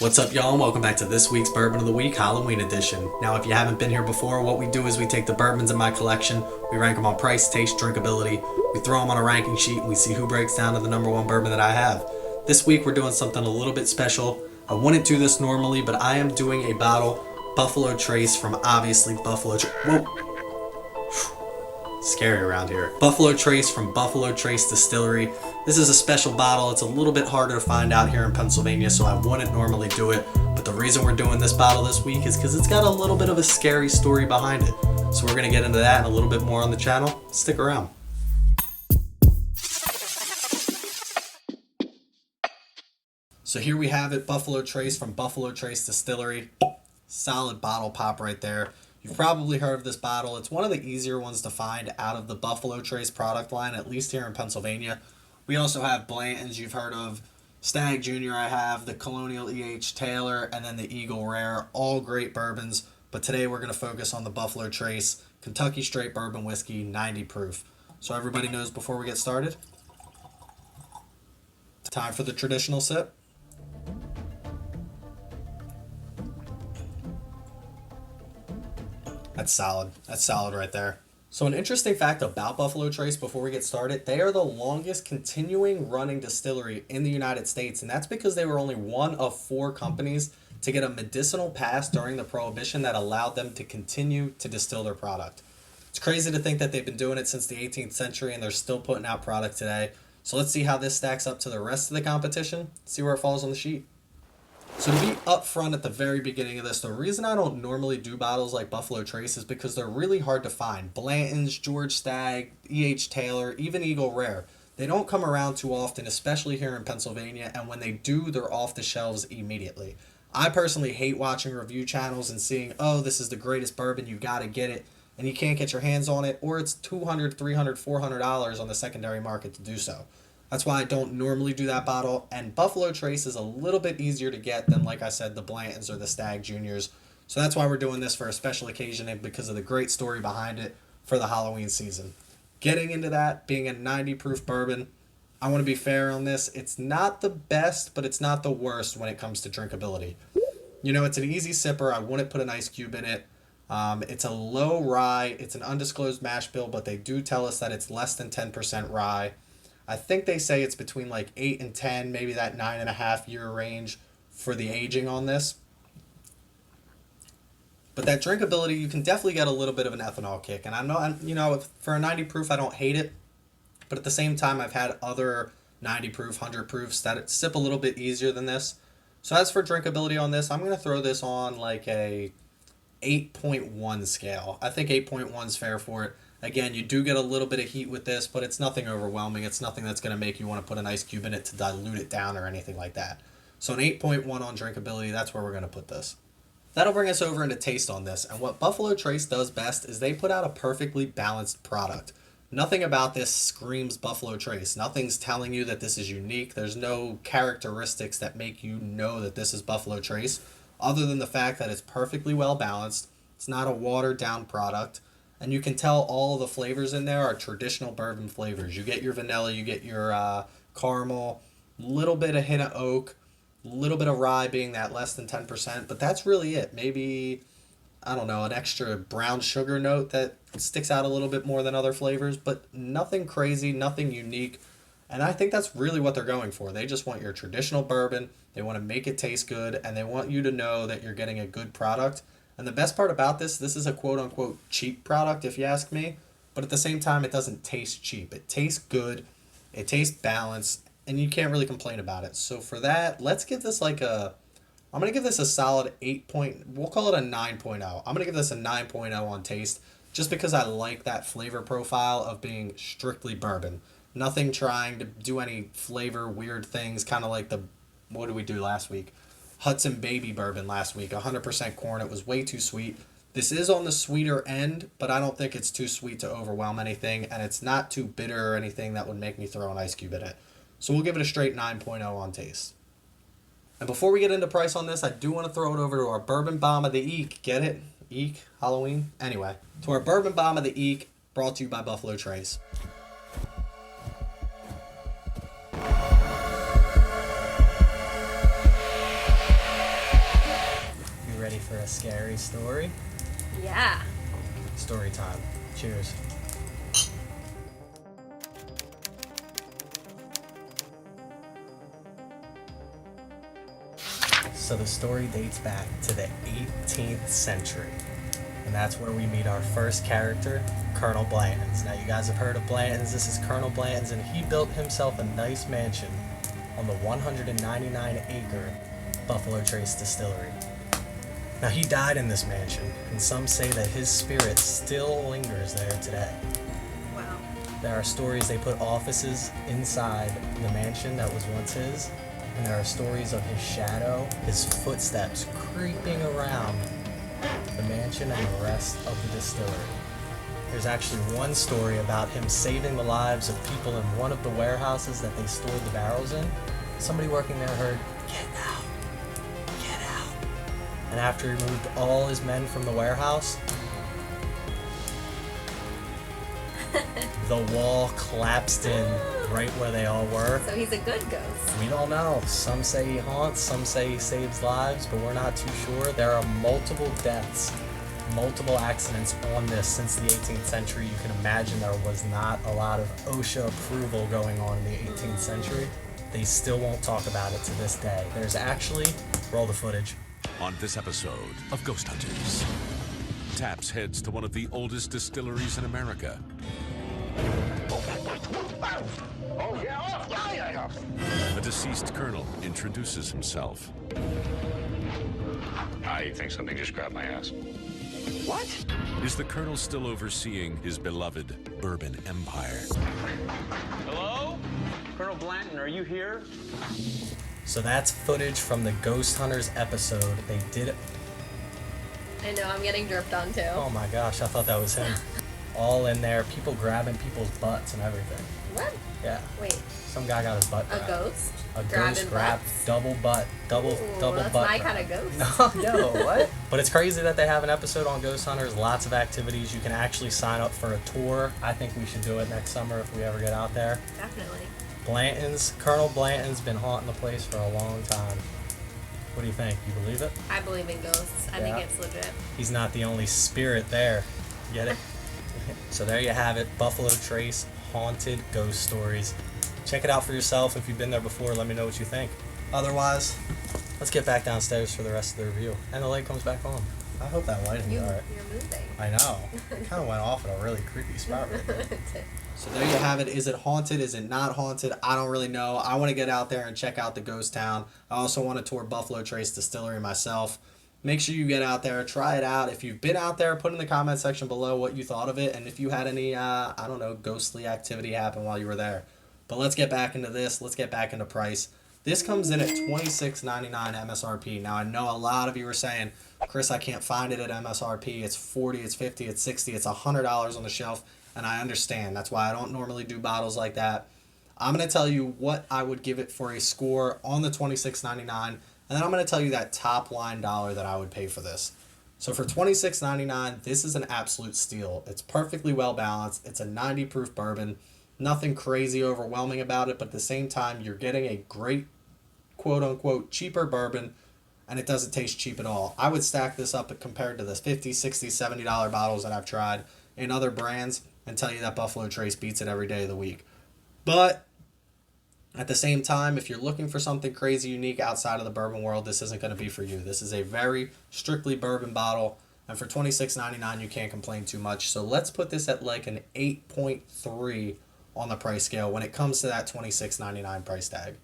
What's up, y'all? Welcome back to this week's Bourbon of the Week, Halloween edition. Now, if you haven't been here before, what we do is we take the bourbons in my collection, we rank them on price, taste, drinkability, we throw them on a ranking sheet, and we see who breaks down to the number one bourbon that I have. This week, we're doing something a little bit special. I wouldn't do this normally, but I am doing a bottle Buffalo Trace from obviously Buffalo Trace. Whoa. Scary around here. Buffalo Trace from Buffalo Trace Distillery. This is a special bottle. It's a little bit harder to find out here in Pennsylvania, so I wouldn't normally do it. But the reason we're doing this bottle this week is because it's got a little bit of a scary story behind it. So we're going to get into that and a little bit more on the channel. Stick around. So here we have it, Buffalo Trace from Buffalo Trace Distillery. Solid bottle pop right there. You've probably heard of this bottle. It's one of the easier ones to find out of the Buffalo Trace product line, at least here in Pennsylvania. We also have Blanton's you've heard of, Stag Junior I have, the Colonial E.H. Taylor, and then the Eagle Rare. All great bourbons, but today we're going to focus on the Buffalo Trace Kentucky Straight Bourbon Whiskey, 90 proof. So everybody knows before we get started, time for the traditional sip. That's solid. That's solid right there. So an interesting fact about Buffalo Trace before we get started, they are the longest continuing running distillery in the United States, and that's because they were only one of 4 companies to get a medicinal pass during the Prohibition that allowed them to continue to distill their product. It's crazy to think that they've been doing it since the 18th century and they're still putting out product today. So let's see how this stacks up to the rest of the competition, see where it falls on the sheet. So to be upfront at the very beginning of this, the reason I don't normally do bottles like Buffalo Trace is because they're really hard to find. Blanton's, George Stagg, E.H. Taylor, even Eagle Rare. They don't come around too often, especially here in Pennsylvania, and when they do, they're off the shelves immediately. I personally hate watching review channels and seeing, oh, this is the greatest bourbon, you gotta get it, and you can't get your hands on it, or it's $200, $300, $400 on the secondary market to do so. That's why I don't normally do that bottle, and Buffalo Trace is a little bit easier to get than, like I said, the Blantons or the Stag Juniors. So that's why we're doing this for a special occasion and because of the great story behind it for the Halloween season. Getting into that, being a 90 proof bourbon, I want to be fair on this. It's not the best, but it's not the worst when it comes to drinkability. You know, it's an easy sipper. I wouldn't put an ice cube in it. It's a low rye. It's an undisclosed mash bill, but they do tell us that it's less than 10% rye. I think they say it's between like 8 and 10, maybe that 9.5 year range for the aging on this. But that drinkability, you can definitely get a little bit of an ethanol kick. And for a 90 proof, I don't hate it. But at the same time, I've had other 90 proof, 100 proofs that sip a little bit easier than this. So as for drinkability on this, I'm going to throw this on like a 8.1 scale. I think 8.1 is fair for it. Again, you do get a little bit of heat with this, but it's nothing overwhelming. It's nothing that's going to make you want to put an ice cube in it to dilute it down or anything like that. So an 8.1 on drinkability, that's where we're going to put this. That'll bring us over into taste on this. And what Buffalo Trace does best is they put out a perfectly balanced product. Nothing about this screams Buffalo Trace. Nothing's telling you that this is unique. There's no characteristics that make you know that this is Buffalo Trace, other than the fact that it's perfectly well balanced. It's not a watered down product. And you can tell all of the flavors in there are traditional bourbon flavors. You get your vanilla, you get your caramel, little bit of hint of oak, little bit of rye being that less than 10%, but that's really it. Maybe, I don't know, an extra brown sugar note that sticks out a little bit more than other flavors, but nothing crazy, nothing unique. And I think that's really what they're going for. They just want your traditional bourbon, they want to make it taste good, and they want you to know that you're getting a good product. And the best part about this is a quote-unquote cheap product, if you ask me. But at the same time, it doesn't taste cheap. It tastes good, it tastes balanced, and you can't really complain about it. So for that, let's give this I'm going to give this a solid 8 point, we'll call it a 9.0. I'm going to give this a 9.0 on taste, just because I like that flavor profile of being strictly bourbon. Nothing trying to do any flavor weird things, kind of like what did we do last week? Hudson Baby Bourbon last week, 100% corn. It was way too sweet. This is on the sweeter end, but I don't think it's too sweet to overwhelm anything, and it's not too bitter or anything that would make me throw an ice cube in it. So we'll give it a straight 9.0 on taste. And before we get into price on this, I do want to throw it over to our Bourbon Bomb of the Eek. Get it? Eek? Halloween? Anyway, to our Bourbon Bomb of the Eek, brought to you by Buffalo Trace. for a scary story? Yeah. Story time. Cheers. So the story dates back to the 18th century. And that's where we meet our first character, Colonel Blanton's. Now you guys have heard of Blanton's. This is Colonel Blanton's, and he built himself a nice mansion on the 199-acre Buffalo Trace Distillery. Now he died in this mansion, and some say that his spirit still lingers there today. Wow. There are stories they put offices inside the mansion that was once his, and there are stories of his shadow, his footsteps creeping around the mansion and the rest of the distillery. There's actually one story about him saving the lives of people in one of the warehouses that they stored the barrels in. Somebody working there heard, "Get out, get out." And after he moved all his men from the warehouse, the wall collapsed in right where they all were. So he's a good ghost. We don't know. Some say he haunts, some say he saves lives, but we're not too sure. There are multiple deaths, multiple accidents on this since the 18th century. You can imagine there was not a lot of OSHA approval going on in the 18th century. They still won't talk about it to this day. There's actually, roll the footage. On this episode of Ghost Hunters, Taps heads to one of the oldest distilleries in America. A deceased colonel introduces himself. I think something just grabbed my ass. What? Is the colonel still overseeing his beloved bourbon empire? Hello? Colonel Blanton, are you here? So that's footage from the Ghost Hunters episode. They did it. I know, I'm getting dripped on too. Oh my gosh, I thought that was him. All in there, people grabbing people's butts and everything. What? Yeah. Wait, Some guy got his butt a grabbed. ghost? A Grabbing ghost grabbed, butts? double butt, double That's butt. my grab. kind of ghost. No, yo, what? But it's crazy that they have an episode on Ghost Hunters. Lots of activities. You can actually sign up for a tour. I think we should do it next summer if we ever get out there. Definitely. Colonel Blanton's been haunting the place for a long time. What do you think? You believe it? I believe in ghosts. I think Yeah. it's legit. He's not the only spirit there. Get it? So there you have it. Buffalo Trace Haunted Ghost Stories. Check it out for yourself. If you've been there before, let me know what you think. Otherwise, let's get back downstairs for the rest of the review. And the light comes back on. I hope that lighting is alright. You're moving. I know. It kind of went off in a really creepy spot right there. So there you have it. Is it haunted? Is it not haunted? I don't really know. I want to get out there and check out the ghost town. I also want to tour Buffalo Trace Distillery myself. Make sure you get out there, try it out. If you've been out there, put in the comment section below what you thought of it and if you had any, I don't know, ghostly activity happen while you were there. But let's get back into this. Let's get back into price. This comes in at $26.99 MSRP. Now, I know a lot of you are saying, Chris, I can't find it at MSRP. It's $40, it's $50, it's $60, it's $100 on the shelf. And I understand. That's why I don't normally do bottles like that. I'm going to tell you what I would give it for a score on the $26.99. And then I'm going to tell you that top line dollar that I would pay for this. So for $26.99, this is an absolute steal. It's perfectly well balanced. It's a 90 proof bourbon. Nothing crazy overwhelming about it, but at the same time, you're getting a great, quote unquote, cheaper bourbon, and it doesn't taste cheap at all. I would stack this up compared to the $50, $60, $70 bottles that I've tried in other brands and tell you that Buffalo Trace beats it every day of the week. But at the same time, if you're looking for something crazy unique outside of the bourbon world, this isn't going to be for you. This is a very strictly bourbon bottle, and for $26.99, you can't complain too much. So let's put this at like an 8.3 on the price scale when it comes to that $26.99 price tag.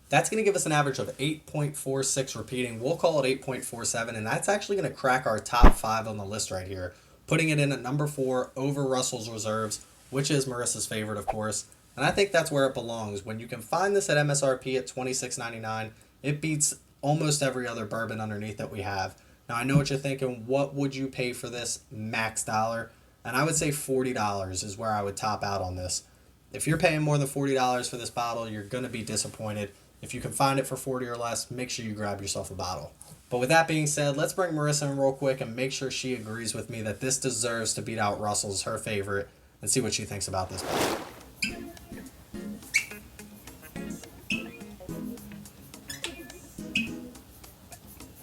That's going to give us an average of 8.46 repeating. We'll call it 8.47, and that's actually going to crack our top 5 on the list right here, putting it in at number 4 over Russell's Reserves, which is Marissa's favorite, of course. And I think that's where it belongs. When you can find this at MSRP at $26.99, it beats almost every other bourbon underneath that we have. Now, I know what you're thinking. What would you pay for this max dollar? And I would say $40 is where I would top out on this. If you're paying more than $40 for this bottle, you're going to be disappointed. If you can find it for $40 or less, make sure you grab yourself a bottle. But with that being said, let's bring Marissa in real quick and make sure she agrees with me that this deserves to beat out Russell's, her favorite, and see what she thinks about this bottle.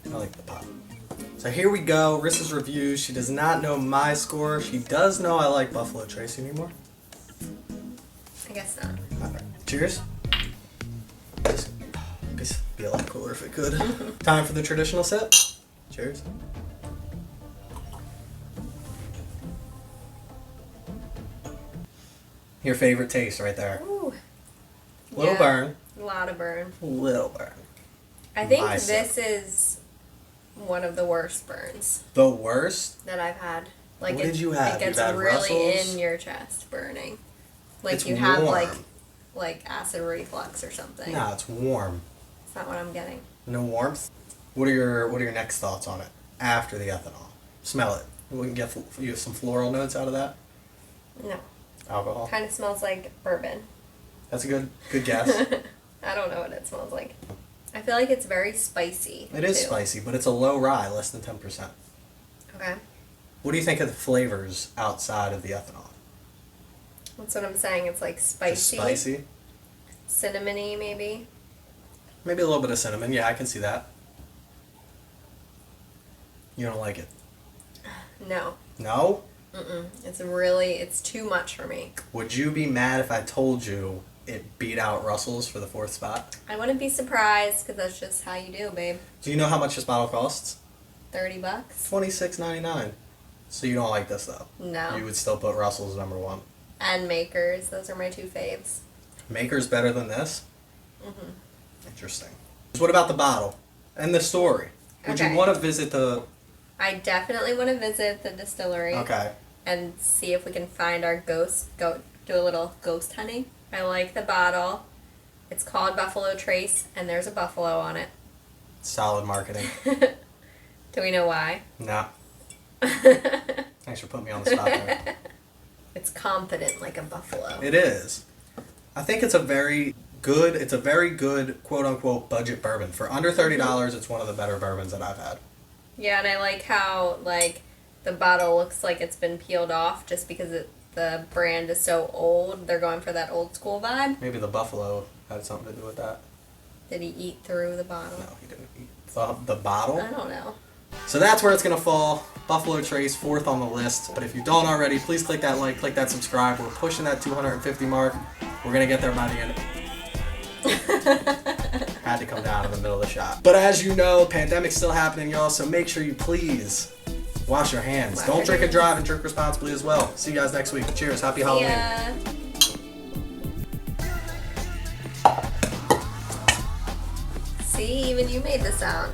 I like the pop. So here we go, Rissa's review. She does not know my score. She does know I like Buffalo Trace. You need more? I guess not. Alright. Cheers. Be a lot cooler if it could. Time for the traditional sip. Cheers. Your favorite taste right there. Ooh. Little burn. A lot of burn. Little burn. I think My this sip. is one of the worst burns The worst? that I've had. Like What did you have? It gets You've had really Russells? in your chest, burning. Like It's you have warm. like acid reflux or something. Nah, it's warm. It's not what I'm getting. No warmth. What are your next thoughts on it after the ethanol? Smell it. We can get you some floral notes out of that. No. Alcohol. Kind of smells like bourbon. That's a good guess. I don't know what it smells like. I feel like it's very spicy. It is too. spicy, but it's a low rye, less than 10%. Okay. What do you think of the flavors outside of the ethanol? That's what I'm saying. It's like spicy. Just spicy. Cinnamony, maybe. Maybe a little bit of cinnamon. Yeah, I can see that. You don't like it? No. No? It's too much for me. Would you be mad if I told you it beat out Russell's for the 4th spot? I wouldn't be surprised because that's just how you do, babe. Do you know how much this bottle costs? $30. $26.99. So you don't like this though? No. You would still put Russell's number 1. And Makers. Those are my 2 faves. Maker's better than this? Interesting. What about the bottle and the story? Would Okay. you want to visit the... I definitely want to visit the distillery. Okay. And see if we can find our ghost. Do a little ghost hunting. I like the bottle. It's called Buffalo Trace, and there's a buffalo on it. Solid marketing. Do we know why? No. Thanks for putting me on the spot there. It's confident like a buffalo. It is. I think it's a very good quote unquote budget bourbon. For under $30, it's one of the better bourbons that I've had. Yeah, and I like how the bottle looks like it's been peeled off just because the brand is so old. They're going for that old school vibe. Maybe the buffalo had something to do with that. Did he eat through the bottle? No, he didn't eat the bottle. I don't know. So that's where it's going to fall. Buffalo Trace, 4th on the list. But if you don't already, please click that like, click that subscribe. We're pushing that 250 mark. We're going to get there by the end. Had to come down in the middle of the shot. But as you know, pandemic's still happening, y'all. So make sure you please wash your hands. Don't drink and drive, and drink responsibly as well. See you guys next week. Cheers. Happy Halloween. Yeah. See, even you made the sound.